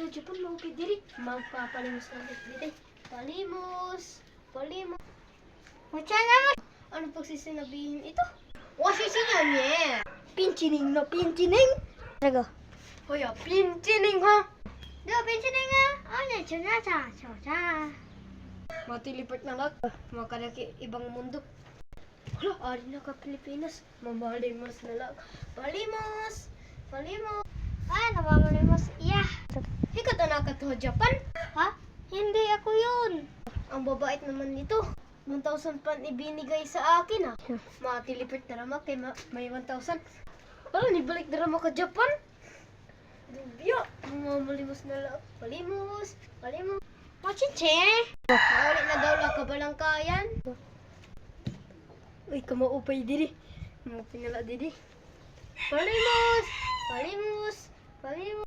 sa Japan, maupid diri. Magpapalimos na dito. Palimos. Palimos. Mucha naman. Ano pagsisinabihin ito? Wasisinan niya. Pinchining na pinchining. Rago. Hoya, pinchining ha. Do, pinsining nga. Ano, chunasa. Chosa. Matilipot na lang. Makalaki ibang mundo. Hala, ari na ka Pilipinas. Mamalimos na lang. Palimos. Palimos. Ah, namamalimos. Yeah. Ikaw na ka to Japan. Ha? Hindi ako yun. Ang babait naman nito. 1,000 pan ibinigay sa akin ha. Matilipot na naman kay may 1,000. Hala, nibalik na naman ka Japan. Dubyo. Mamalimos na lang. Palimos. Palimos. Machinche. Mauli na daw lang kabalangkayan. Uy, kamaupay diri. Mga pinala diri. Palimos! Palimos! Palimos!